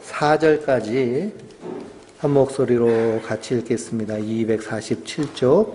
4절까지 한 목소리로 같이 읽겠습니다. 247쪽.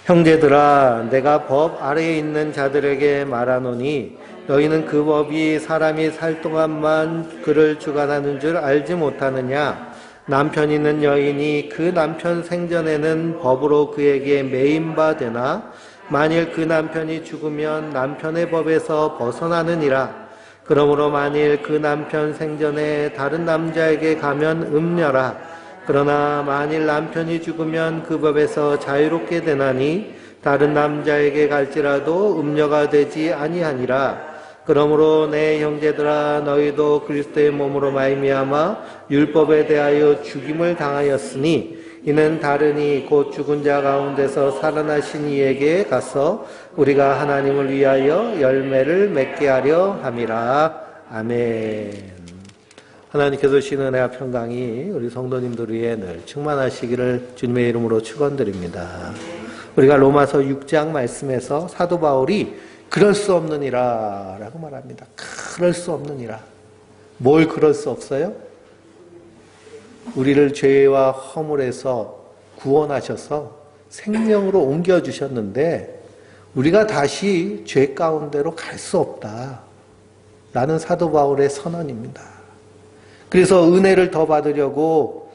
형제들아, 내가 법 아래에 있는 자들에게 말하노니 너희는 그 법이 사람이 살 동안만 그를 주관하는 줄 알지 못하느냐? 남편 있는 여인이 그 남편 생전에는 법으로 그에게 매인 바 되나? 만일 그 남편이 죽으면 남편의 법에서 벗어나느니라. 그러므로 만일 그 남편 생전에 다른 남자에게 가면 음녀라. 그러나 만일 남편이 죽으면 그 법에서 자유롭게 되나니 다른 남자에게 갈지라도 음녀가 되지 아니하니라. 그러므로 내 형제들아, 너희도 그리스도의 몸으로 말미암아 율법에 대하여 죽임을 당하였으니 이는 다르니 곧 죽은 자 가운데서 살아나신 이에게 가서 우리가 하나님을 위하여 열매를 맺게 하려 함이라. 아멘. 하나님께서 주시는 은혜와 평강이 우리 성도님들 위해 늘 충만하시기를 주님의 이름으로 축원드립니다. 우리가 로마서 6장 말씀에서 사도 바울이 그럴 수 없느니라 라고 말합니다. 그럴 수 없느니라. 뭘 그럴 수 없어요? 우리를 죄와 허물에서 구원하셔서 생명으로 옮겨주셨는데 우리가 다시 죄 가운데로 갈 수 없다 라는 사도 바울의 선언입니다. 그래서 은혜를 더 받으려고,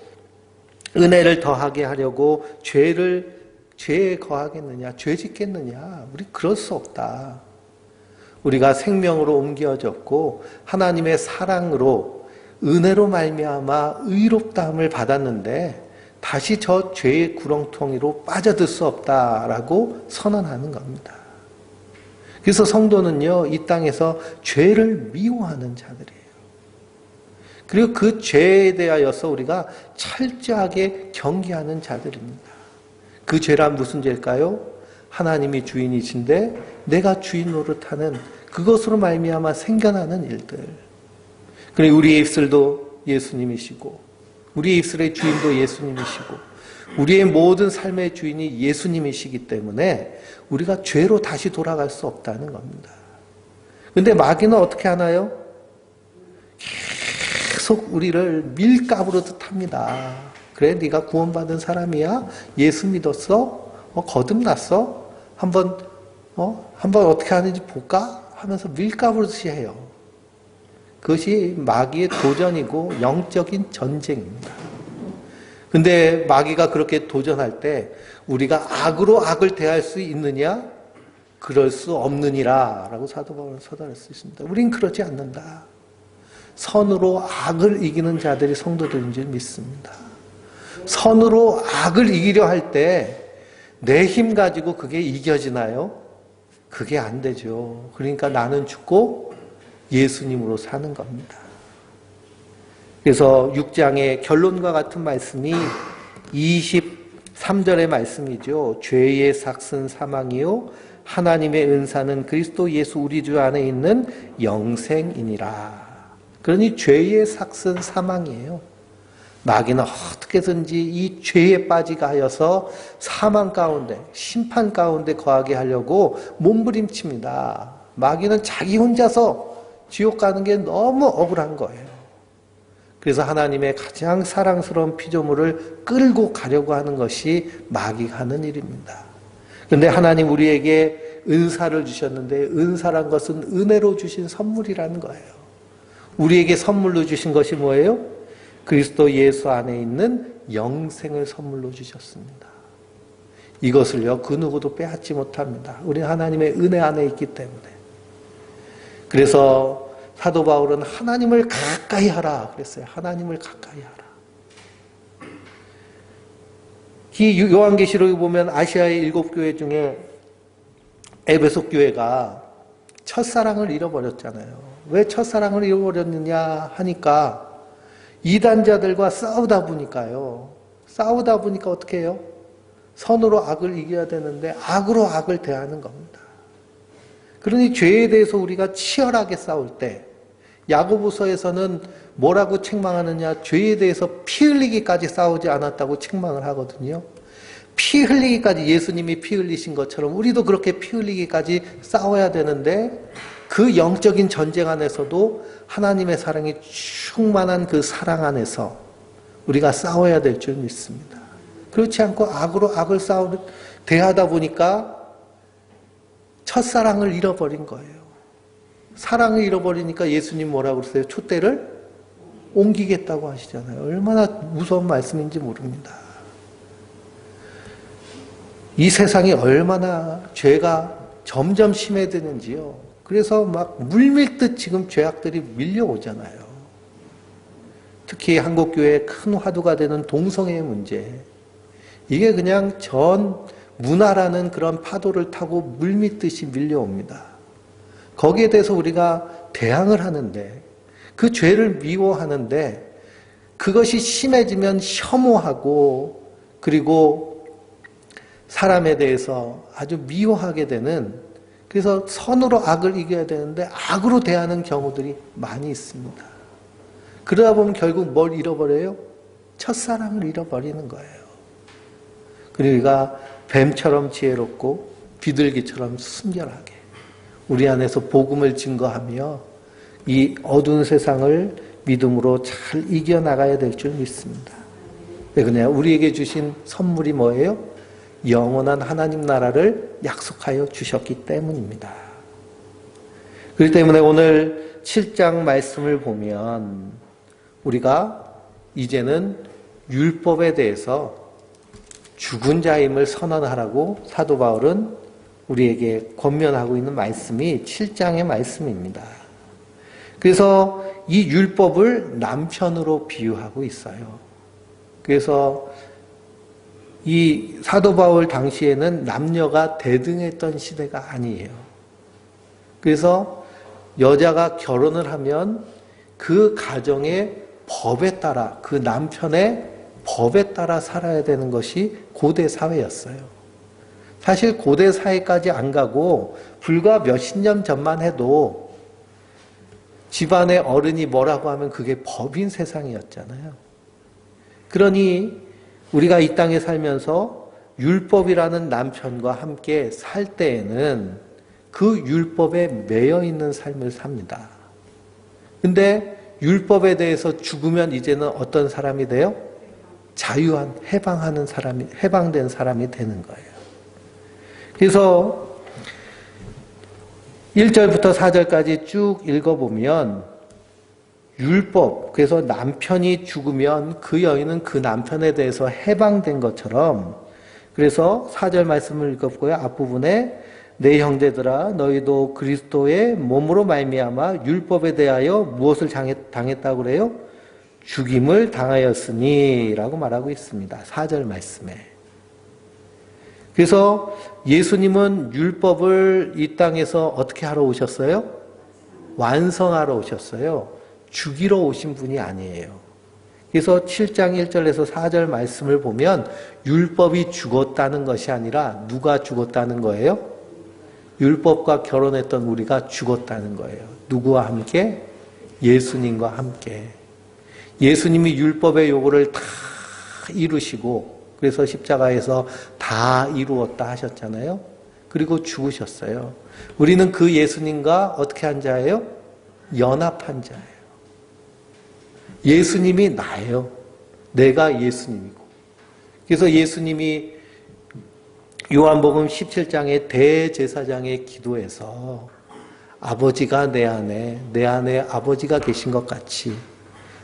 은혜를 더하게 하려고 죄에 거하겠느냐, 죄 짓겠느냐, 우리 그럴 수 없다. 우리가 생명으로 옮겨졌고 하나님의 사랑으로 은혜로 말미암아 의롭다함을 받았는데 다시 저 죄의 구렁텅이로 빠져들 수 없다라고 선언하는 겁니다. 그래서 성도는요, 이 땅에서 죄를 미워하는 자들이에요. 그리고 그 죄에 대하여서 우리가 철저하게 경계하는 자들입니다. 그 죄란 무슨 죄일까요? 하나님이 주인이신데 내가 주인 노릇하는 그것으로 말미암아 생겨나는 일들. 그리고 우리의 입술도 예수님이시고 우리의 입술의 주인도 예수님이시고 우리의 모든 삶의 주인이 예수님이시기 때문에 우리가 죄로 다시 돌아갈 수 없다는 겁니다. 그런데 마귀는 어떻게 하나요? 계속 우리를 밀가부르듯 합니다. 그래, 네가 구원받은 사람이야? 예수 믿었어? 거듭났어? 한번 어떻게 하는지 볼까? 하면서 밀가부르듯이 해요. 그것이 마귀의 도전이고 영적인 전쟁입니다. 근데 마귀가 그렇게 도전할 때 우리가 악으로 악을 대할 수 있느냐? 그럴 수 없느니라 라고 사도 바울은 서달할 수 있습니다. 우린 그러지 않는다. 선으로 악을 이기는 자들이 성도들인 줄 믿습니다. 선으로 악을 이기려 할 때 내 힘 가지고 그게 이겨지나요? 그게 안 되죠. 그러니까 나는 죽고 예수님으로 사는 겁니다. 그래서 6장의 결론과 같은 말씀이 23절의 말씀이죠. 죄의 삭은 사망이요 하나님의 은사는 그리스도 예수 우리 주 안에 있는 영생이니라. 그러니 죄의 삭은 사망이에요. 마귀는 어떻게든지 이 죄에 빠지게 하여서 사망 가운데, 심판 가운데 거하게 하려고 몸부림칩니다. 마귀는 자기 혼자서 지옥 가는 게 너무 억울한 거예요. 그래서 하나님의 가장 사랑스러운 피조물을 끌고 가려고 하는 것이 마귀가 하는 일입니다. 그런데 하나님 우리에게 은사를 주셨는데 은사란 것은 은혜로 주신 선물이라는 거예요. 우리에게 선물로 주신 것이 뭐예요? 그리스도 예수 안에 있는 영생을 선물로 주셨습니다. 이것을요, 그 누구도 빼앗지 못합니다. 우리는 하나님의 은혜 안에 있기 때문에. 그래서 사도 바울은 하나님을 가까이 하라 그랬어요. 하나님을 가까이 하라. 이 요한계시록에 보면 아시아의 7교회 중에 에베소 교회가 첫사랑을 잃어버렸잖아요. 왜 첫사랑을 잃어버렸느냐 하니까 이단자들과 싸우다 보니까 어떻게 해요? 선으로 악을 이겨야 되는데 악으로 악을 대하는 겁니다. 그러니 죄에 대해서 우리가 치열하게 싸울 때 야고보서에서는 뭐라고 책망하느냐? 죄에 대해서 피 흘리기까지 싸우지 않았다고 책망을 하거든요. 피 흘리기까지 예수님이 피 흘리신 것처럼 우리도 그렇게 피 흘리기까지 싸워야 되는데 그 영적인 전쟁 안에서도 하나님의 사랑이 충만한 그 사랑 안에서 우리가 싸워야 될 줄 믿습니다. 그렇지 않고 악으로 악을 대하다 보니까 첫사랑을 잃어버린 거예요. 사랑을 잃어버리니까 예수님 뭐라고 그러세요? 촛대를 옮기겠다고 하시잖아요. 얼마나 무서운 말씀인지 모릅니다. 이 세상이 얼마나 죄가 점점 심해지는지요. 그래서 막 물밀듯 지금 죄악들이 밀려오잖아요. 특히 한국교회의 큰 화두가 되는 동성애의 문제. 이게 그냥 전 문화라는 그런 파도를 타고 물밀듯이 밀려옵니다. 거기에 대해서 우리가 대항을 하는데, 그 죄를 미워하는데, 그것이 심해지면 혐오하고, 그리고 사람에 대해서 아주 미워하게 되는, 그래서 선으로 악을 이겨야 되는데 악으로 대하는 경우들이 많이 있습니다. 그러다 보면 결국 뭘 잃어버려요? 첫사랑을 잃어버리는 거예요. 그리고 우리가 뱀처럼 지혜롭고 비둘기처럼 순결하게 우리 안에서 복음을 증거하며 이 어두운 세상을 믿음으로 잘 이겨나가야 될 줄 믿습니다. 왜 그러냐? 우리에게 주신 선물이 뭐예요? 영원한 하나님 나라를 약속하여 주셨기 때문입니다. 그렇기 때문에 오늘 7장 말씀을 보면 우리가 이제는 율법에 대해서 죽은 자임을 선언하라고 사도 바울은 우리에게 권면하고 있는 말씀이 7장의 말씀입니다. 그래서 이 율법을 남편으로 비유하고 있어요. 그래서 이 사도 바울 당시에는 남녀가 대등했던 시대가 아니에요. 그래서 여자가 결혼을 하면 그 가정의 법에 따라, 그 남편의 법에 따라 살아야 되는 것이 고대 사회였어요. 사실 고대 사회까지 안 가고 불과 몇십 년 전만 해도 집안의 어른이 뭐라고 하면 그게 법인 세상이었잖아요. 그러니 우리가 이 땅에 살면서 율법이라는 남편과 함께 살 때에는 그 율법에 매여 있는 삶을 삽니다. 근데 율법에 대해서 죽으면 이제는 어떤 사람이 돼요? 자유한, 해방된 사람이 되는 거예요. 그래서 1절부터 4절까지 쭉 읽어보면 율법, 그래서 남편이 죽으면 그 여인은 그 남편에 대해서 해방된 것처럼, 그래서 4절 말씀을 읽었고요. 앞부분에 내 형제들아 너희도 그리스도의 몸으로 말미암아 율법에 대하여 무엇을 당했다고 그래요? 죽임을 당하였으니 라고 말하고 있습니다. 4절 말씀에. 그래서 예수님은 율법을 이 땅에서 어떻게 하러 오셨어요? 완성하러 오셨어요. 죽이러 오신 분이 아니에요. 그래서 7장 1절에서 4절 말씀을 보면 율법이 죽었다는 것이 아니라 누가 죽었다는 거예요? 율법과 결혼했던 우리가 죽었다는 거예요. 누구와 함께? 예수님과 함께. 예수님이 율법의 요구를 다 이루시고 그래서 십자가에서 다 이루었다 하셨잖아요. 그리고 죽으셨어요. 우리는 그 예수님과 어떻게 한 자예요? 연합한 자예요. 예수님이 나예요. 내가 예수님이고. 그래서 예수님이 요한복음 17장의 대제사장의 기도에서 아버지가 내 안에 아버지가 계신 것 같이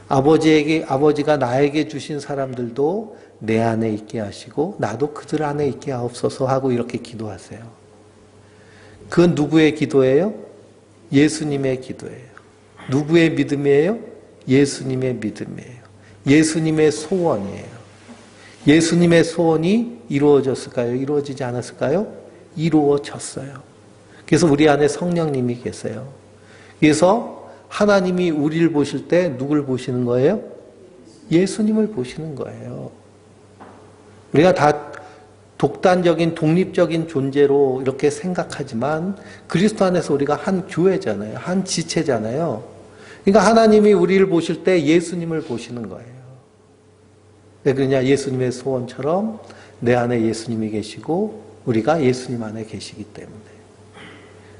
아버지가 나에게 주신 사람들도 내 안에 있게 하시고 나도 그들 안에 있게 하옵소서 하고 이렇게 기도하세요. 그건 누구의 기도예요? 예수님의 기도예요. 누구의 믿음이에요? 예수님의 믿음이에요. 예수님의 소원이에요. 예수님의 소원이 이루어졌을까요? 이루어지지 않았을까요? 이루어졌어요. 그래서 우리 안에 성령님이 계세요. 그래서 하나님이 우리를 보실 때 누굴 보시는 거예요? 예수님을 보시는 거예요. 우리가 다 독단적인 독립적인 존재로 이렇게 생각하지만 그리스도 안에서 우리가 한 교회잖아요. 한 지체잖아요. 그러니까 하나님이 우리를 보실 때 예수님을 보시는 거예요. 왜 그러냐? 예수님의 소원처럼 내 안에 예수님이 계시고 우리가 예수님 안에 계시기 때문에.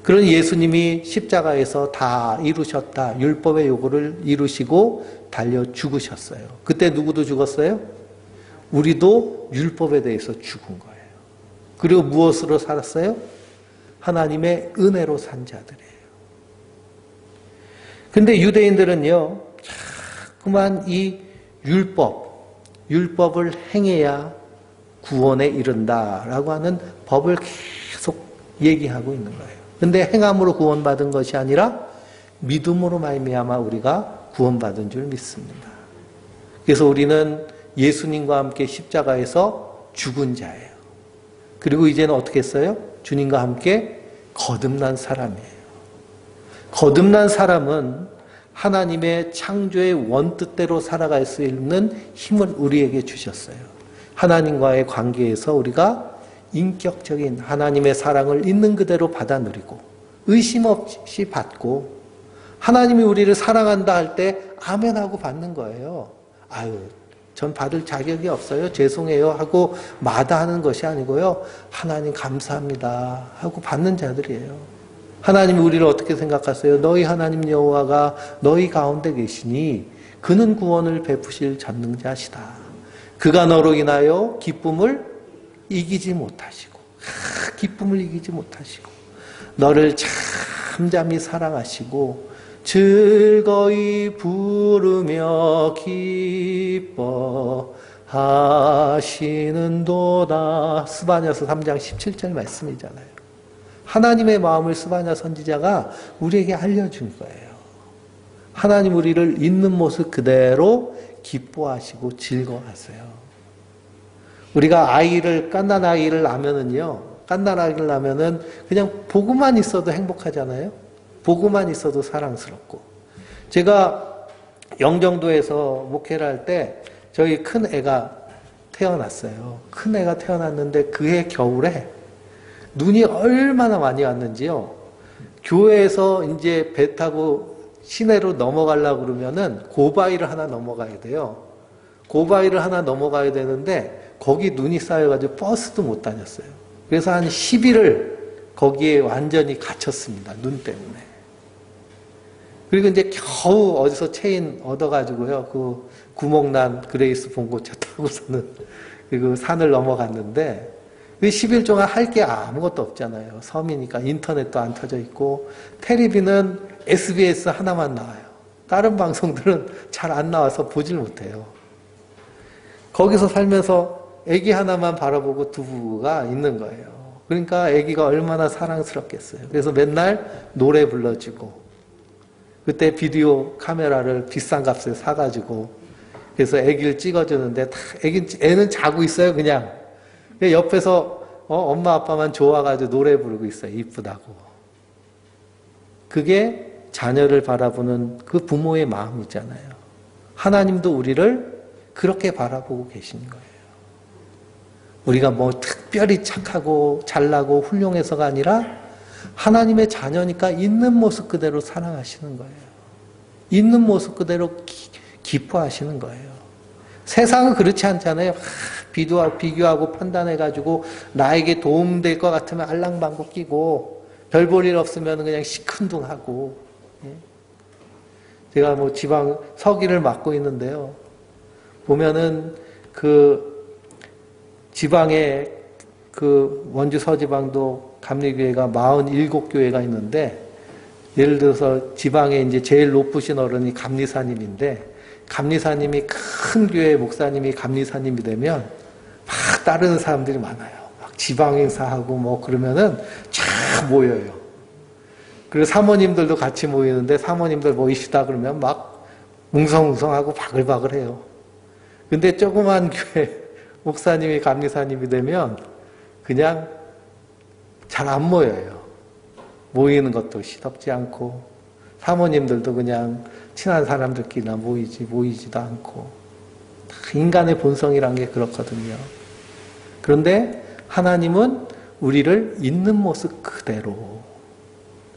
그런 예수님이 십자가에서 다 이루셨다. 율법의 요구를 이루시고 달려 죽으셨어요. 그때 누구도 죽었어요? 우리도 율법에 대해서 죽은 거예요. 그리고 무엇으로 살았어요? 하나님의 은혜로 산 자들이에요. 근데 유대인들은요, 자꾸만 이 율법을 행해야 구원에 이른다라고 하는 법을 계속 얘기하고 있는 거예요. 근데 행함으로 구원받은 것이 아니라 믿음으로 말미암아 우리가 구원받은 줄 믿습니다. 그래서 우리는 예수님과 함께 십자가에서 죽은 자예요. 그리고 이제는 어떻게 했어요? 주님과 함께 거듭난 사람이에요. 거듭난 사람은 하나님의 창조의 원뜻대로 살아갈 수 있는 힘을 우리에게 주셨어요. 하나님과의 관계에서 우리가 인격적인 하나님의 사랑을 있는 그대로 받아 누리고 의심 없이 받고 하나님이 우리를 사랑한다 할 때 아멘하고 받는 거예요. 아유, 전 받을 자격이 없어요. 죄송해요 하고 마다하는 것이 아니고요. 하나님 감사합니다 하고 받는 자들이에요. 하나님이 우리를 어떻게 생각하세요? 너희 하나님 여호와가 너희 가운데 계시니 그는 구원을 베푸실 전능자시다. 그가 너로 인하여 기쁨을 이기지 못하시고 기쁨을 이기지 못하시고 너를 잠잠히 사랑하시고 즐거이 부르며 기뻐하시는도다. 스바냐서 3장 17절 말씀이잖아요. 하나님의 마음을 스바냐 선지자가 우리에게 알려준 거예요. 하나님 우리를 있는 모습 그대로 기뻐하시고 즐거워하세요. 우리가 갓난 아이를 낳으면은요, 갓난 아이를 낳으면은 그냥 보고만 있어도 행복하잖아요. 보고만 있어도 사랑스럽고. 제가 영종도에서 목회를 할 때 저희 큰 애가 태어났어요. 큰 애가 태어났는데 그해 겨울에 눈이 얼마나 많이 왔는지요. 교회에서 이제 배 타고 시내로 넘어가려고 그러면은 고바위를 하나 넘어가야 돼요. 고바위를 하나 넘어가야 되는데 거기 눈이 쌓여가지고 버스도 못 다녔어요. 그래서 한 10일을 거기에 완전히 갇혔습니다. 눈 때문에. 그리고 이제 겨우 어디서 체인 얻어가지고요. 그 구멍난 그레이스 봉고차 타고서는 그 산을 넘어갔는데 그 10일 동안 할 게 아무것도 없잖아요. 섬이니까 인터넷도 안 터져 있고 텔레비는 SBS 하나만 나와요. 다른 방송들은 잘 안 나와서 보질 못해요. 거기서 살면서 아기 하나만 바라보고 두 부부가 있는 거예요. 그러니까 아기가 얼마나 사랑스럽겠어요. 그래서 맨날 노래 불러주고 그때 비디오 카메라를 비싼 값에 사가지고 그래서 아기를 찍어주는데 애는 자고 있어요. 그냥 옆에서 엄마 아빠만 좋아가지고 노래 부르고 있어요. 이쁘다고. 그게 자녀를 바라보는 그 부모의 마음이잖아요. 하나님도 우리를 그렇게 바라보고 계신 거예요. 우리가 뭐 특별히 착하고 잘나고 훌륭해서가 아니라 하나님의 자녀니까 있는 모습 그대로 사랑하시는 거예요. 있는 모습 그대로 기뻐하시는 거예요. 세상은 그렇지 않잖아요. 비교하고 판단해가지고 나에게 도움될 것 같으면 알랑방구 끼고 별 볼 일 없으면 그냥 시큰둥하고. 제가 뭐 지방 서기를 맡고 있는데요. 보면은 그 지방에 그 원주 서지방도 감리교회가 47교회가 있는데 예를 들어서 지방에 이제 제일 높으신 어른이 감리사님인데 감리사님이 큰 교회 목사님이 감리사님이 되면 막 따르는 사람들이 많아요. 막 지방 행사하고 뭐 그러면은 쫙 모여요. 그리고 사모님들도 같이 모이는데 사모님들 모이시다 그러면 막 웅성웅성하고 바글바글해요. 근데 조그만 교회 목사님이 감리사님이 되면 그냥 잘 안 모여요. 모이는 것도 시덥지 않고 사모님들도 그냥 친한 사람들끼리나 모이지도 않고 인간의 본성이란 게 그렇거든요. 그런데 하나님은 우리를 있는 모습 그대로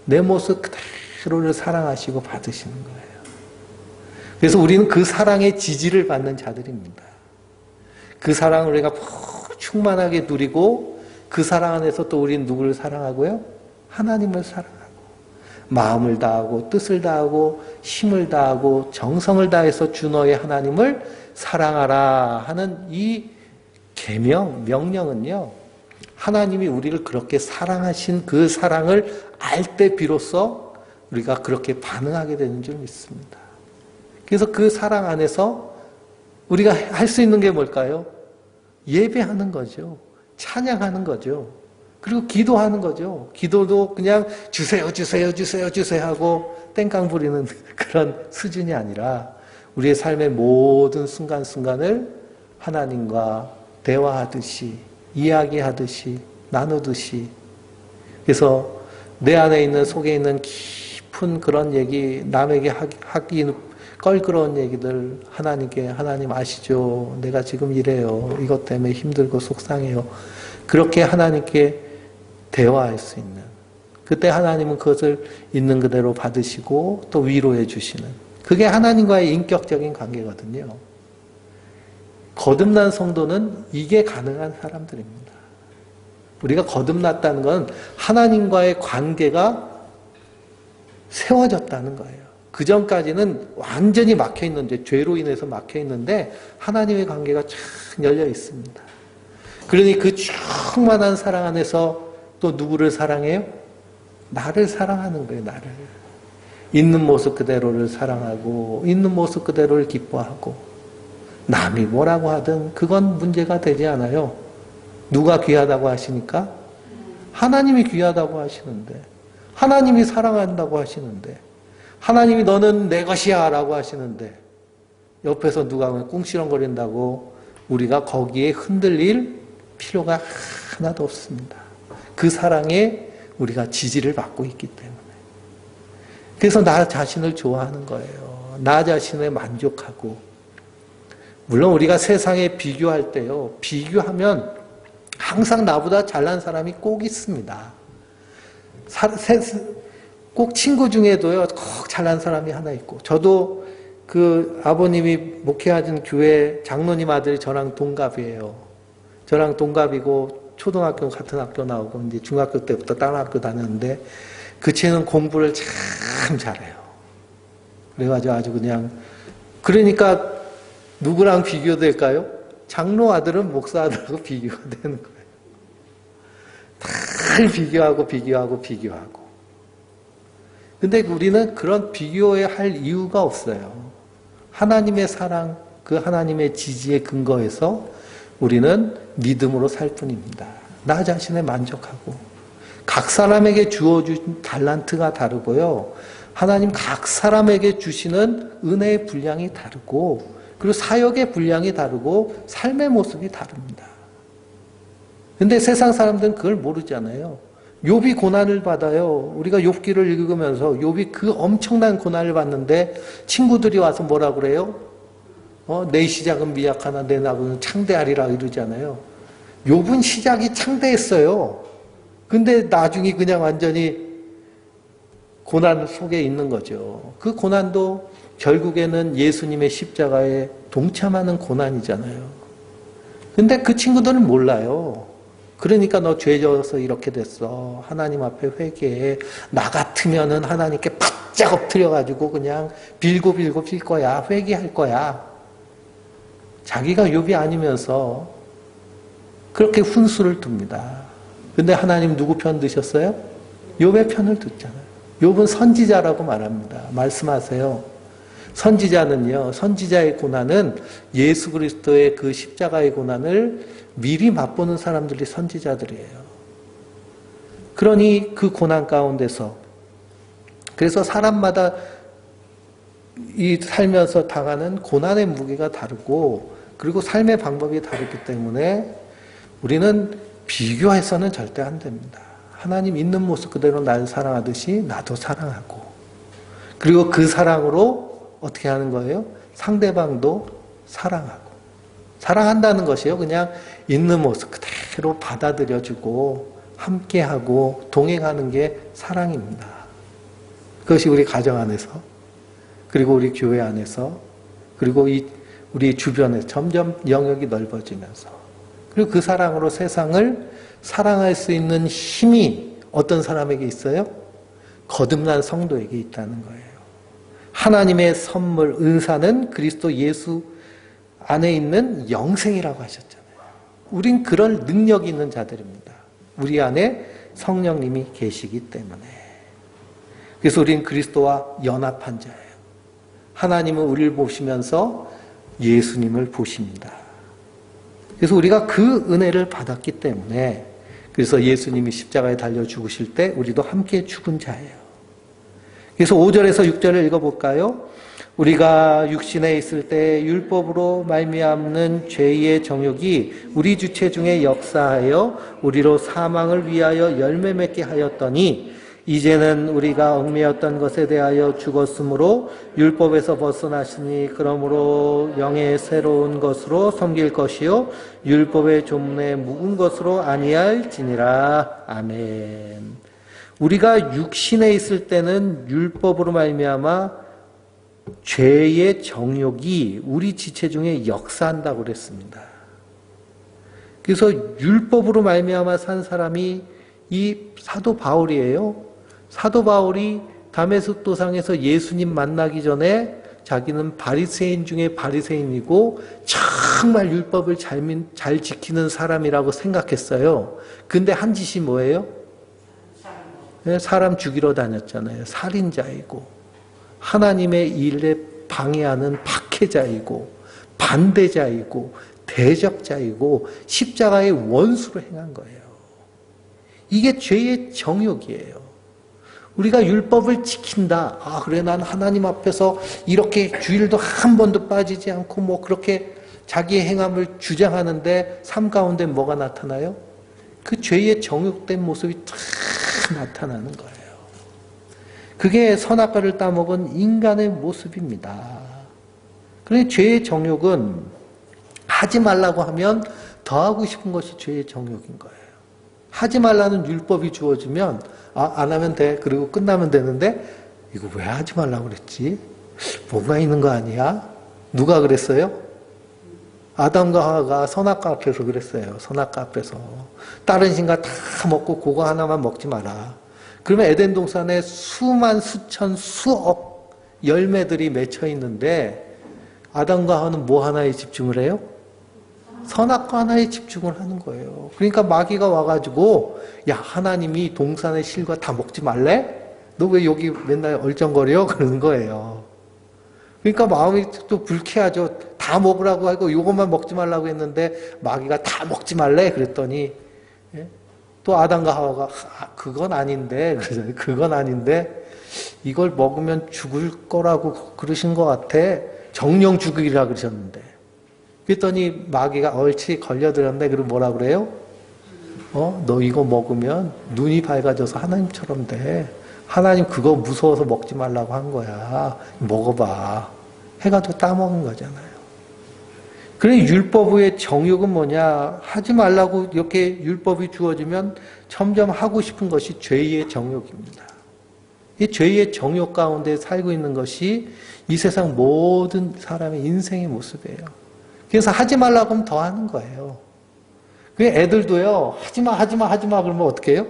내 모습 그대로를 사랑하시고 받으시는 거예요. 그래서 우리는 그 사랑의 지지를 받는 자들입니다. 그 사랑을 우리가 충만하게 누리고 그 사랑 안에서 또 우리는 누구를 사랑하고요? 하나님을 사랑하고 마음을 다하고 뜻을 다하고 힘을 다하고 정성을 다해서 주 너의 하나님을 사랑하라 하는 이 계명, 명령은요. 하나님이 우리를 그렇게 사랑하신 그 사랑을 알 때 비로소 우리가 그렇게 반응하게 되는 줄 믿습니다. 그래서 그 사랑 안에서 우리가 할 수 있는 게 뭘까요? 예배하는 거죠. 찬양하는 거죠. 그리고 기도하는 거죠. 기도도 그냥 주세요, 주세요, 주세요, 주세요 하고 땡깡 부리는 그런 수준이 아니라 우리의 삶의 모든 순간순간을 하나님과 대화하듯이, 이야기하듯이, 나누듯이. 그래서 내 안에 있는, 속에 있는 깊은 그런 얘기, 남에게 하기 껄끄러운 얘기들 하나님께, 하나님 아시죠? 내가 지금 이래요. 이것 때문에 힘들고 속상해요. 그렇게 하나님께 대화할 수 있는, 그때 하나님은 그것을 있는 그대로 받으시고 또 위로해 주시는, 그게 하나님과의 인격적인 관계거든요. 거듭난 성도는 이게 가능한 사람들입니다. 우리가 거듭났다는 건 하나님과의 관계가 세워졌다는 거예요. 그 전까지는 완전히 막혀 있는데, 죄로 인해서 막혀 있는데 하나님의 관계가 쫙 열려 있습니다. 그러니 그 충만한 사랑 안에서 또 누구를 사랑해요? 나를 사랑하는 거예요, 나를. 있는 모습 그대로를 사랑하고 있는 모습 그대로를 기뻐하고, 남이 뭐라고 하든 그건 문제가 되지 않아요. 누가 귀하다고 하시니까? 하나님이 귀하다고 하시는데, 하나님이 사랑한다고 하시는데, 하나님이 너는 내 것이야 라고 하시는데, 옆에서 누가 꿍시렁거린다고 우리가 거기에 흔들릴 필요가 하나도 없습니다. 그 사랑에 우리가 지지를 받고 있기 때문에. 그래서 나 자신을 좋아하는 거예요. 나 자신에 만족하고. 물론 우리가 세상에 비교할 때요, 비교하면 항상 나보다 잘난 사람이 꼭 있습니다. 꼭 친구 중에도요, 꼭 잘난 사람이 하나 있고. 저도 그 아버님이 목회하신 교회 장로님 아들이 저랑 동갑이에요. 저랑 동갑이고 초등학교 같은 학교 나오고 이제 중학교 때부터 다른 학교 다녔는데 그 친구는 공부를 참 잘해요. 그래가지고 아주 그냥, 그러니까 누구랑 비교될까요? 장로 아들은 목사 아들하고 비교가 되는 거예요. 다 비교하고 비교하고 비교하고. 근데 우리는 그런 비교에 할 이유가 없어요. 하나님의 사랑, 그 하나님의 지지에 근거해서 우리는 믿음으로 살 뿐입니다. 나 자신에 만족하고. 각 사람에게 주어준 달란트가 다르고요. 하나님 각 사람에게 주시는 은혜의 분량이 다르고, 그리고 사역의 분량이 다르고, 삶의 모습이 다릅니다. 근데 세상 사람들은 그걸 모르잖아요. 욥이 고난을 받아요. 우리가 욥기를 읽으면서 욥이 그 엄청난 고난을 받는데 친구들이 와서 뭐라 그래요? 내 시작은 미약하나 내 나중은 창대하리라 이러잖아요. 욥은 시작이 창대했어요. 근데 나중에 그냥 완전히 고난 속에 있는 거죠. 그 고난도 결국에는 예수님의 십자가에 동참하는 고난이잖아요. 근데 그 친구들은 몰라요. 그러니까 너 죄 져서 이렇게 됐어. 하나님 앞에 회개해. 나 같으면은 하나님께 바짝 엎드려가지고 그냥 빌고 빌 거야. 회개할 거야. 자기가 욥이 아니면서 그렇게 훈수를 둡니다. 근데 하나님 누구 편 드셨어요? 욥의 편을 듣잖아요. 욥은 선지자라고 말합니다. 말씀하세요. 선지자는요, 선지자의 고난은 예수 그리스도의 그 십자가의 고난을 미리 맛보는 사람들이 선지자들이에요. 그러니 그 고난 가운데서, 그래서 사람마다 이 살면서 당하는 고난의 무게가 다르고, 그리고 삶의 방법이 다르기 때문에 우리는 비교해서는 절대 안 됩니다. 하나님 있는 모습 그대로 날 사랑하듯이 나도 사랑하고, 그리고 그 사랑으로 어떻게 하는 거예요? 상대방도 사랑하고. 사랑한다는 것이요, 그냥 있는 모습 그대로 받아들여주고 함께하고 동행하는 게 사랑입니다. 그것이 우리 가정 안에서, 그리고 우리 교회 안에서, 그리고 우리 주변에서 점점 영역이 넓어지면서, 그리고 그 사랑으로 세상을 사랑할 수 있는 힘이 어떤 사람에게 있어요? 거듭난 성도에게 있다는 거예요. 하나님의 선물, 은사는 그리스도 예수 안에 있는 영생이라고 하셨잖아요. 우린 그런 능력이 있는 자들입니다. 우리 안에 성령님이 계시기 때문에. 그래서 우린 그리스도와 연합한 자예요. 하나님은 우리를 보시면서 예수님을 보십니다. 그래서 우리가 그 은혜를 받았기 때문에 그래서 예수님이 십자가에 달려 죽으실 때 우리도 함께 죽은 자예요. 그래서 5절에서 6절을 읽어볼까요? 우리가 육신에 있을 때 율법으로 말미암는 죄의 정욕이 우리 주체 중에 역사하여 우리로 사망을 위하여 열매 맺게 하였더니 이제는 우리가 얽매였던 것에 대하여 죽었으므로 율법에서 벗어나시니 그러므로 영의 새로운 것으로 섬길 것이요 율법의 조문에 묵은 것으로 아니할지니라. 아멘. 우리가 육신에 있을 때는 율법으로 말미암아 죄의 정욕이 우리 지체 중에 역사한다고 그랬습니다. 그래서 율법으로 말미암아 산 사람이 이 사도 바울이에요. 사도 바울이 다메섹 도상에서 예수님 만나기 전에 자기는 바리새인 중에 바리새인이고 정말 율법을 잘 지키는 사람이라고 생각했어요. 근데 한 짓이 뭐예요? 사람 죽이러 다녔잖아요. 살인자이고 하나님의 일에 방해하는 박해자이고 반대자이고 대적자이고 십자가의 원수로 행한 거예요. 이게 죄의 정욕이에요. 우리가 율법을 지킨다. 아, 그래, 난 하나님 앞에서 이렇게 주일도 한 번도 빠지지 않고 뭐 그렇게 자기의 행함을 주장하는데 삶 가운데 뭐가 나타나요? 그 죄의 정욕된 모습이 탁 나타나는 거예요. 그게 선악과를 따먹은 인간의 모습입니다. 그런데 죄의 정욕은 하지 말라고 하면 더 하고 싶은 것이 죄의 정욕인 거예요. 하지 말라는 율법이 주어지면 안 하면 돼. 그리고 끝나면 되는데 이거 왜 하지 말라고 그랬지? 뭔가 있는 거 아니야? 누가 그랬어요? 아담과 하와가 선악과 앞에서 그랬어요. 선악과 앞에서. 다른 신과 다 먹고 그거 하나만 먹지 마라. 그러면 에덴 동산에 수만, 수천, 수억 열매들이 맺혀 있는데 아담과 하와는 뭐 하나에 집중을 해요? 선악과 하나에 집중을 하는 거예요. 그러니까 마귀가 와가지고 야, 하나님이 동산의 실과 다 먹지 말래? 너 왜 여기 맨날 얼쩡거려? 그러는 거예요. 그러니까 마음이 또 불쾌하죠. 다 먹으라고 하고 이것만 먹지 말라고 했는데 마귀가 다 먹지 말래? 그랬더니 또 아담과 하와가 그건 아닌데 그건 아닌데 이걸 먹으면 죽을 거라고 그러신 것 같아. 정령 죽으리라 그러셨는데 그랬더니 마귀가 얼치 걸려들었네. 그럼 뭐라 그래요? 너 이거 먹으면 눈이 밝아져서 하나님처럼 돼. 하나님 그거 무서워서 먹지 말라고 한 거야. 먹어봐. 해가지고 따먹은 거잖아요. 그래 율법의 정욕은 뭐냐? 하지 말라고 이렇게 율법이 주어지면 점점 하고 싶은 것이 죄의 정욕입니다. 이 죄의 정욕 가운데 살고 있는 것이 이 세상 모든 사람의 인생의 모습이에요. 그래서 하지 말라고 하면 더 하는 거예요. 그 애들도요, 하지마 그러면 어떻게 해요?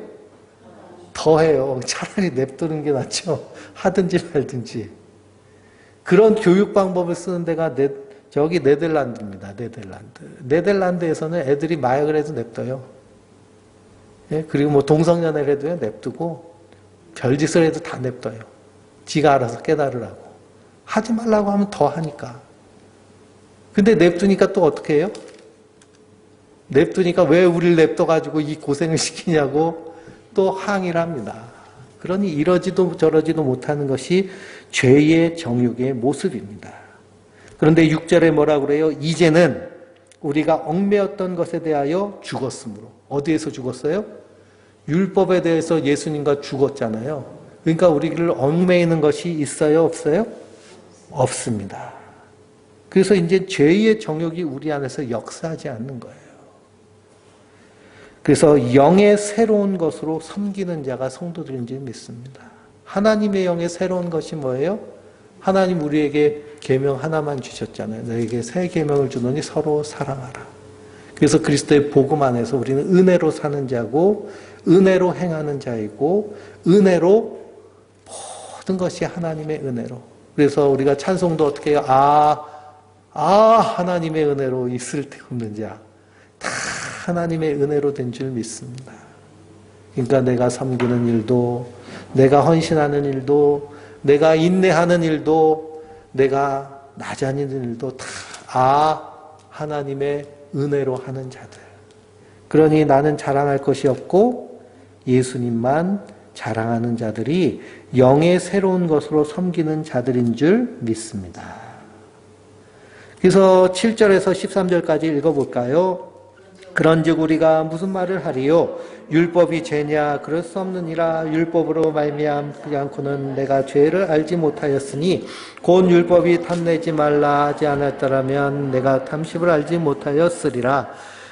더 해요. 차라리 냅두는 게 낫죠. 하든지 말든지. 그런 교육 방법을 쓰는 데가 저기 네덜란드입니다. 네덜란드에서는 애들이 마약을 해도 냅둬요. 예? 그리고 뭐 동성연애를 해도 냅두고 별짓을 해도 다 냅둬요. 지가 알아서 깨달으라고. 하지 말라고 하면 더 하니까. 근데 냅두니까 또 어떻게 해요? 냅두니까 왜 우리를 냅둬가지고 이 고생을 시키냐고 또 항의를 합니다. 그러니 이러지도 저러지도 못하는 것이 죄의 정욕의 모습입니다. 그런데 6절에 뭐라 그래요? 이제는 우리가 얽매였던 것에 대하여 죽었으므로. 어디에서 죽었어요? 율법에 대해서 예수님과 죽었잖아요. 그러니까 우리를 얽매이는 것이 있어요? 없어요? 없습니다. 그래서 이제 죄의 정욕이 우리 안에서 역사하지 않는 거예요. 그래서 영의 새로운 것으로 섬기는 자가 성도들인지 믿습니다. 하나님의 영의 새로운 것이 뭐예요? 하나님 우리에게 계명 하나만 주셨잖아요. 너에게 새 계명을 주노니 서로 사랑하라. 그래서 그리스도의 복음 안에서 우리는 은혜로 사는 자고 은혜로 행하는 자이고 은혜로 모든 것이 하나님의 은혜로. 그래서 우리가 찬송도 어떻게 해요? 하나님의 은혜로 있을 데 없는 자. 다 하나님의 은혜로 된 줄 믿습니다. 그러니까 내가 섬기는 일도, 내가 헌신하는 일도, 내가 인내하는 일도, 내가 나자니는 일도 다 하나님의 은혜로 하는 자들. 그러니 나는 자랑할 것이 없고 예수님만 자랑하는 자들이 영의 새로운 것으로 섬기는 자들인 줄 믿습니다. 그래서 7절에서 13절까지 읽어볼까요? 그런즉 우리가 무슨 말을 하리요? 율법이 죄냐? 그럴 수 없느니라. 율법으로 말미암지 않고는 내가 죄를 알지 못하였으니 곧 율법이 탐내지 말라 하지 않았더라면 내가 탐심을 알지 못하였으리라.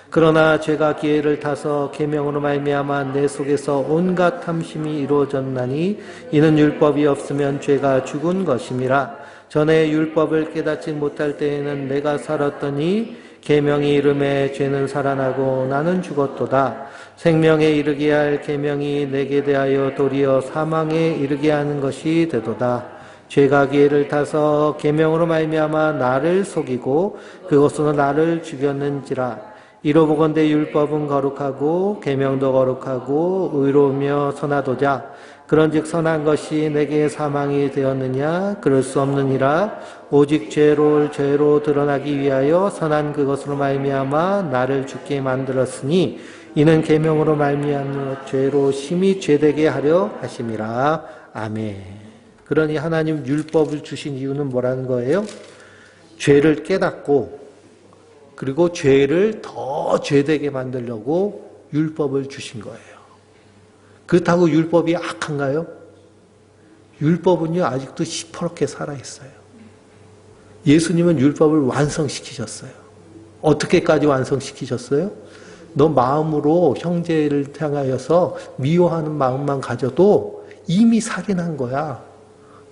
그러나 죄가 기회를 타서 계명으로 말미암아 내 속에서 온갖 탐심이 이루어졌나니 이는 율법이 없으면 죄가 죽은 것임이라. 전에 율법을 깨닫지 못할 때에는 내가 살았더니 계명이 이름에 죄는 살아나고 나는 죽었도다. 생명에 이르게 할 계명이 내게 대하여 도리어 사망에 이르게 하는 것이 되도다. 죄가 기회를 타서 계명으로 말미암아 나를 속이고 그것으로 나를 죽였는지라. 이로보건대 율법은 거룩하고 계명도 거룩하고 의로우며 선하도자. 그런즉 선한 것이 내게 사망이 되었느냐? 그럴 수 없느니라. 오직 죄로 드러나기 위하여 선한 그것으로 말미암아 나를 죽게 만들었으니 이는 계명으로 말미암아 죄로 심히 죄되게 하려 하심이라. 아멘. 그러니 하나님 율법을 주신 이유는 뭐라는 거예요? 죄를 깨닫고 그리고 죄를 더 죄되게 만들려고 율법을 주신 거예요. 그렇다고 율법이 악한가요? 율법은요 아직도 시퍼렇게 살아있어요. 예수님은 율법을 완성시키셨어요. 어떻게까지 완성시키셨어요? 너 마음으로 형제를 향하여서 미워하는 마음만 가져도 이미 살인한 거야.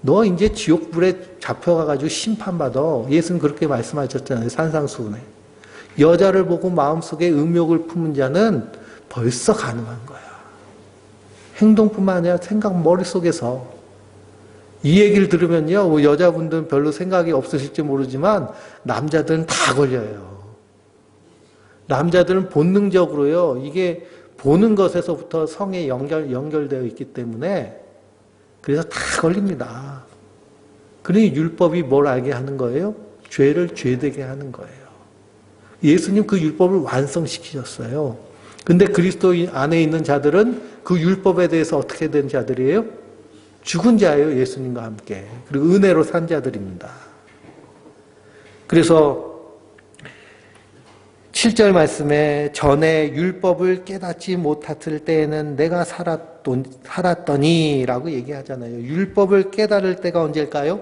너 이제 지옥불에 잡혀가가지고 심판받아. 예수는 그렇게 말씀하셨잖아요. 산상수훈에. 여자를 보고 마음속에 음욕을 품은 자는 벌써 가늠한 거야. 행동뿐만 아니라 생각 머릿속에서. 이 얘기를 들으면요, 여자분들은 별로 생각이 없으실지 모르지만 남자들은 다 걸려요. 남자들은 본능적으로요, 이게 보는 것에서부터 성에 연결되어 있기 때문에 그래서 다 걸립니다. 그러니 율법이 뭘 알게 하는 거예요? 죄를 죄되게 하는 거예요. 예수님 그 율법을 완성시키셨어요. 근데 그리스도 안에 있는 자들은 그 율법에 대해서 어떻게 된 자들이에요? 죽은 자예요. 예수님과 함께. 그리고 은혜로 산 자들입니다. 그래서 7절 말씀에 전에 율법을 깨닫지 못했을 때에는 내가 살았더니 라고 얘기하잖아요. 율법을 깨달을 때가 언제일까요?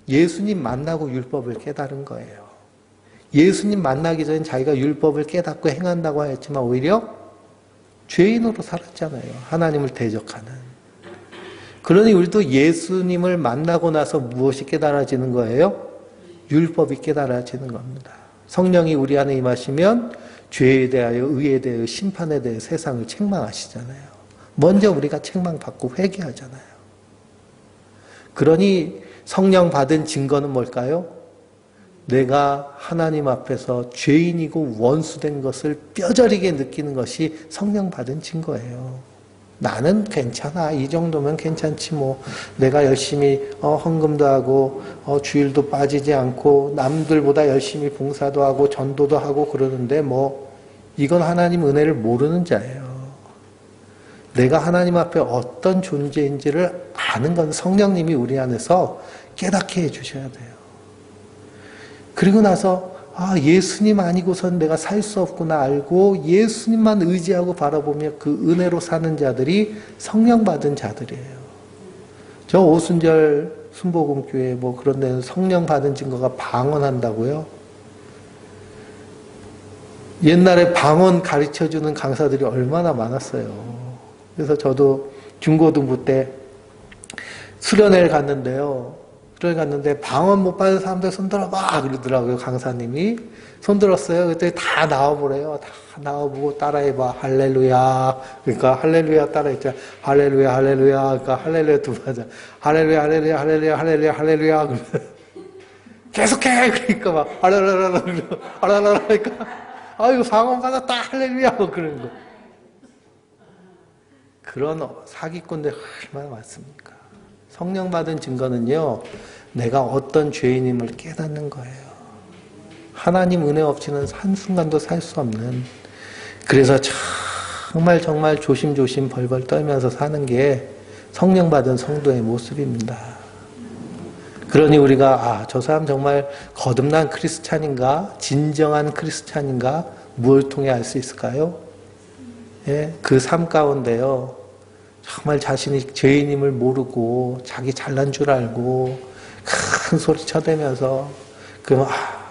예수님 만나고 율법을 깨달은 거예요. 예수님 만나기 전에 자기가 율법을 깨닫고 행한다고 했지만 오히려 죄인으로 살았잖아요. 하나님을 대적하는. 그러니 우리도 예수님을 만나고 나서 무엇이 깨달아지는 거예요? 율법이 깨달아지는 겁니다. 성령이 우리 안에 임하시면 죄에 대하여, 의에 대하여, 심판에 대해 세상을 책망하시잖아요. 먼저 우리가 책망받고 회개하잖아요. 그러니 성령 받은 증거는 뭘까요? 내가 하나님 앞에서 죄인이고 원수된 것을 뼈저리게 느끼는 것이 성령 받은 증거예요. 나는 괜찮아. 이 정도면 괜찮지 뭐. 내가 열심히 헌금도 하고 주일도 빠지지 않고 남들보다 열심히 봉사도 하고 전도도 하고 그러는데 뭐 이건 하나님 은혜를 모르는 자예요. 내가 하나님 앞에 어떤 존재인지를 아는 건 성령님이 우리 안에서 깨닫게 해주셔야 돼요. 그리고 나서 예수님 아니고선 내가 살 수 없구나 알고 예수님만 의지하고 바라보며 그 은혜로 사는 자들이 성령 받은 자들이에요. 저 오순절 순복음교회 뭐 그런 데는 성령 받은 증거가 방언한다고요. 옛날에 방언 가르쳐주는 강사들이 얼마나 많았어요. 그래서 저도 중고등부 때 수련회를 갔는데요. 들어갔는데 방언 못 받은 사람들 손들어봐 그러더라고요. 강사님이. 손들었어요. 그때 다 나와보래요. 다 나와보고 따라해봐. 할렐루야. 그러니까 할렐루야 따라했죠. 할렐루야 할렐루야. 그러니까 할렐루야 두 번 하자. 할렐루야 할렐루야 할렐루야 할렐루야 할렐루야. 계속해. 그러니까 막 할렐루야 할렐루야 그러니까 아이고 방언 받았다 할렐루야 그러는 거. 그런 사기꾼들 얼마나 많습니까? 성령 받은 증거는요, 내가 어떤 죄인임을 깨닫는 거예요. 하나님 은혜 없이는 한순간도 살 수 없는. 그래서 정말 조심조심 벌벌 떨면서 사는 게 성령 받은 성도의 모습입니다. 그러니 우리가 저 사람 정말 거듭난 크리스찬인가? 진정한 크리스찬인가? 무엇을 통해 알 수 있을까요? 예, 그 삶 가운데요. 정말 자신이 죄인임을 모르고 자기 잘난 줄 알고 큰 소리 쳐대면서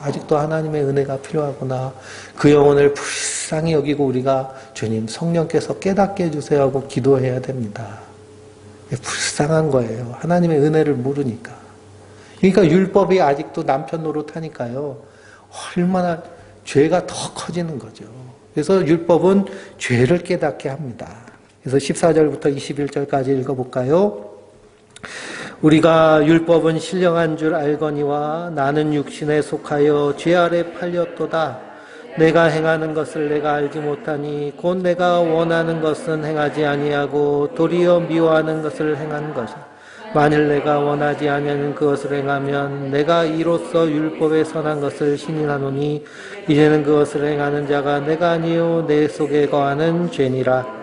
아직도 하나님의 은혜가 필요하구나. 그 영혼을 불쌍히 여기고 우리가 주님 성령께서 깨닫게 해주세요 하고 기도해야 됩니다. 불쌍한 거예요. 하나님의 은혜를 모르니까. 그러니까 율법이 아직도 남편 노릇하니까요. 얼마나 죄가 더 커지는 거죠. 그래서 율법은 죄를 깨닫게 합니다. 그래서 14절부터 21절까지 읽어볼까요? 우리가 율법은 신령한 줄 알거니와 나는 육신에 속하여 죄 아래 팔렸도다. 내가 행하는 것을 내가 알지 못하니 곧 내가 원하는 것은 행하지 아니하고 도리어 미워하는 것을 행한 것이다. 만일 내가 원하지 아니하는 그것을 행하면 내가 이로써 율법에 선한 것을 신인하노니 이제는 그것을 행하는 자가 내가 아니요 내 속에 거하는 죄니라.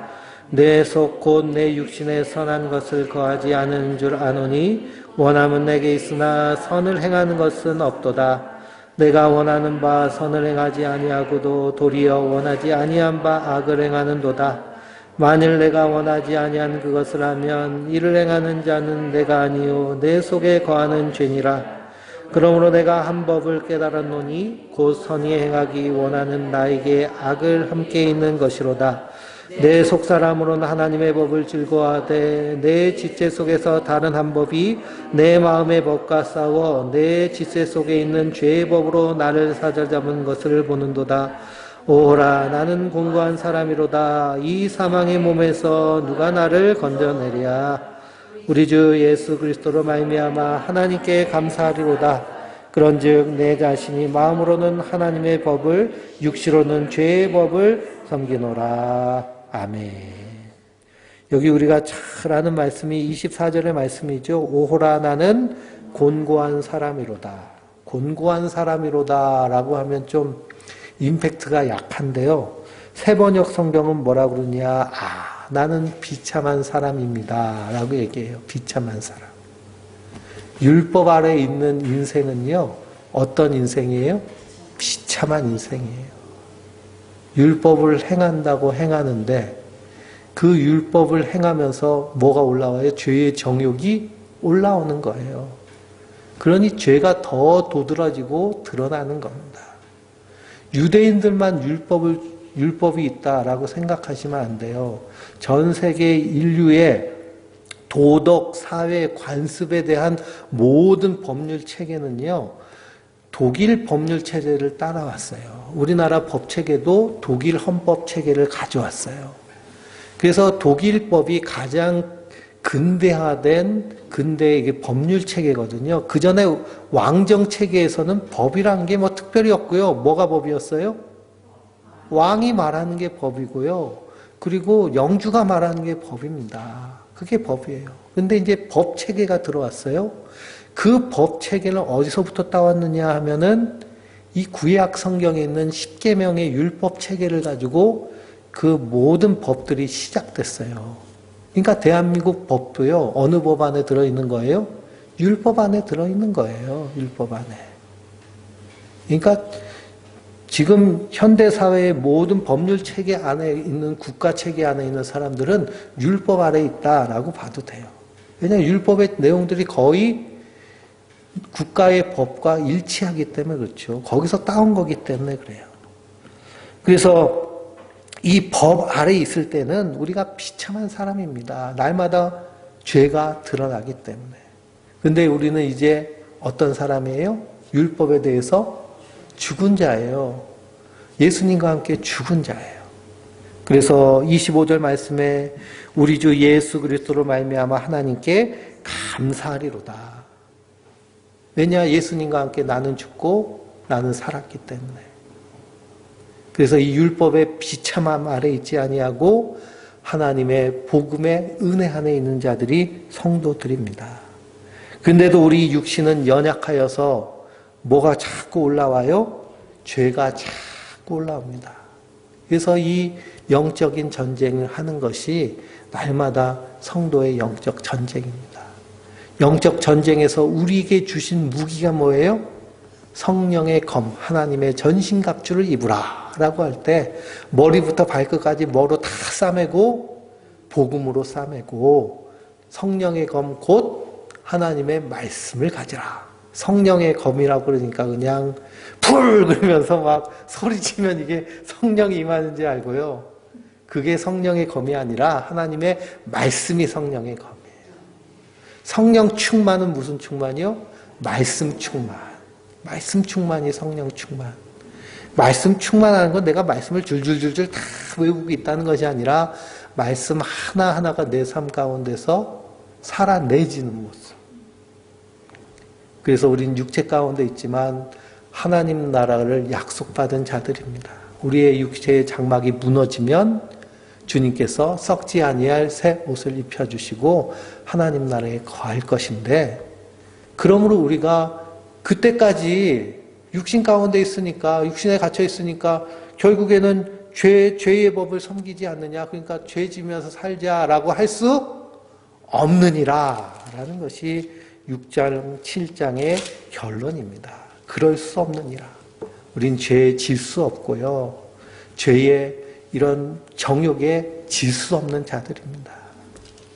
내 속 곧 내 육신에 선한 것을 거하지 않은 줄 아노니 원함은 내게 있으나 선을 행하는 것은 없도다. 내가 원하는 바 선을 행하지 아니하고도 도리어 원하지 아니한 바 악을 행하는도다. 만일 내가 원하지 아니한 그것을 하면 이를 행하는 자는 내가 아니요 내 속에 거하는 죄니라. 그러므로 내가 한 법을 깨달았노니 곧 선히 행하기 원하는 나에게 악을 함께 있는 것이로다. 내 속사람으로는 하나님의 법을 즐거워하되 내 지체 속에서 다른 한 법이 내 마음의 법과 싸워 내 지체 속에 있는 죄의 법으로 나를 사로잡은 것을 보는도다. 오호라 나는 공고한 사람이로다. 이 사망의 몸에서 누가 나를 건져내랴. 우리 주 예수 그리스도로 말미암아 하나님께 감사하리로다. 그런즉 내 자신이 마음으로는 하나님의 법을 육시로는 죄의 법을 섬기노라. 아멘. 여기 우리가 잘 아는 말씀이 24절의 말씀이죠. 오호라 나는 곤고한 사람이로다. 곤고한 사람이로다 라고 하면 좀 임팩트가 약한데요. 새번역 성경은 뭐라 그러냐. 나는 비참한 사람입니다 라고 얘기해요. 비참한 사람. 율법 아래 있는 인생은요. 어떤 인생이에요? 비참한 인생이에요. 율법을 행한다고 행하는데 그 율법을 행하면서 뭐가 올라와요? 죄의 정욕이 올라오는 거예요. 그러니 죄가 더 도드라지고 드러나는 겁니다. 유대인들만 율법이 있다라고 생각하시면 안 돼요. 전 세계 인류의 도덕, 사회, 관습에 대한 모든 법률 체계는요. 독일 법률 체제를 따라왔어요. 우리나라 법 체계도 독일 헌법 체계를 가져왔어요. 그래서 독일법이 가장 근대화된 이게 법률 체계거든요. 그 전에 왕정 체계에서는 법이란 게 뭐 특별히 없고요. 뭐가 법이었어요? 왕이 말하는 게 법이고요. 그리고 영주가 말하는 게 법입니다. 그게 법이에요. 근데 이제 법 체계가 들어왔어요. 그 법 체계를 어디서부터 따왔느냐 하면은 이 구약 성경에 있는 10계명의 율법 체계를 가지고 그 모든 법들이 시작됐어요. 그러니까 대한민국 법도요. 어느 법 안에 들어있는 거예요? 율법 안에 들어있는 거예요. 율법 안에. 그러니까 지금 현대사회의 모든 법률 체계 안에 있는 국가 체계 안에 있는 사람들은 율법 아래 있다라고 봐도 돼요. 왜냐하면 율법의 내용들이 거의 국가의 법과 일치하기 때문에 그렇죠. 거기서 따온 거기 때문에 그래요. 그래서 이 법 아래 있을 때는 우리가 비참한 사람입니다. 날마다 죄가 드러나기 때문에. 근데 우리는 이제 어떤 사람이에요? 율법에 대해서 죽은 자예요. 예수님과 함께 죽은 자예요. 그래서 25절 말씀에 우리 주 예수 그리스도로 말미암아 하나님께 감사하리로다. 왜냐? 예수님과 함께 나는 죽고 나는 살았기 때문에. 그래서 이 율법의 비참함 아래 있지 아니하고 하나님의 복음의 은혜 안에 있는 자들이 성도들입니다. 근데도 우리 육신은 연약하여서 뭐가 자꾸 올라와요? 죄가 자꾸 올라옵니다. 그래서 이 영적인 전쟁을 하는 것이 날마다 성도의 영적 전쟁입니다. 영적 전쟁에서 우리에게 주신 무기가 뭐예요? 성령의 검, 하나님의 전신갑주를 입으라 라고 할 때 머리부터 발끝까지 뭐로 다 싸매고 복음으로 싸매고 성령의 검 곧 하나님의 말씀을 가지라. 성령의 검이라고 그러니까 그냥 풀 그러면서 막 소리치면 이게 성령이 임하는지 알고요. 그게 성령의 검이 아니라 하나님의 말씀이 성령의 검이에요. 성령 충만은 무슨 충만이요? 말씀 충만. 말씀 충만이 성령 충만. 말씀 충만하는 건 내가 말씀을 줄줄줄줄 다 외우고 있다는 것이 아니라 말씀 하나하나가 내 삶 가운데서 살아내지는 모습. 그래서 우린 육체 가운데 있지만 하나님 나라를 약속받은 자들입니다. 우리의 육체의 장막이 무너지면 주님께서 썩지 아니할 새 옷을 입혀주시고 하나님 나라에 거할 것인데, 그러므로 우리가 그때까지 육신 가운데 있으니까, 육신에 갇혀 있으니까 결국에는 죄의 법을 섬기지 않느냐, 그러니까 죄 지면서 살자라고 할 수 없느니라 라는 것이 6장 7장의 결론입니다. 그럴 수 없느니라. 우린 죄에 질 수 없고요, 죄의 이런 정욕에 질 수 없는 자들입니다.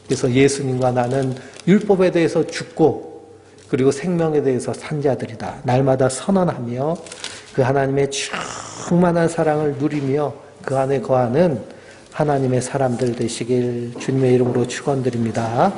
그래서 예수님과 나는 율법에 대해서 죽고 그리고 생명에 대해서 산 자들이다. 날마다 선언하며 그 하나님의 충만한 사랑을 누리며 그 안에 거하는 하나님의 사람들 되시길 주님의 이름으로 축원드립니다.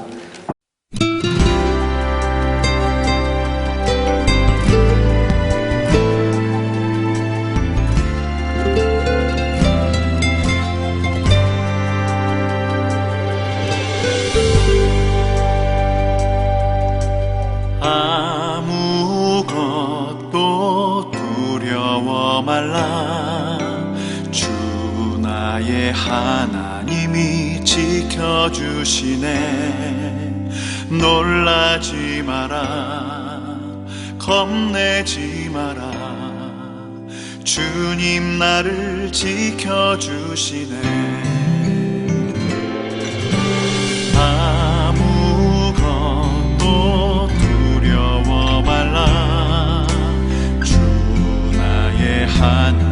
아무것도 두려워 말라. 주 나의 하나님이 지켜주시네. 놀라지 마라. 겁내지 마라. 주님 나를 지켜주시네. 아무것도 두려워 말라. 주 나의 하나님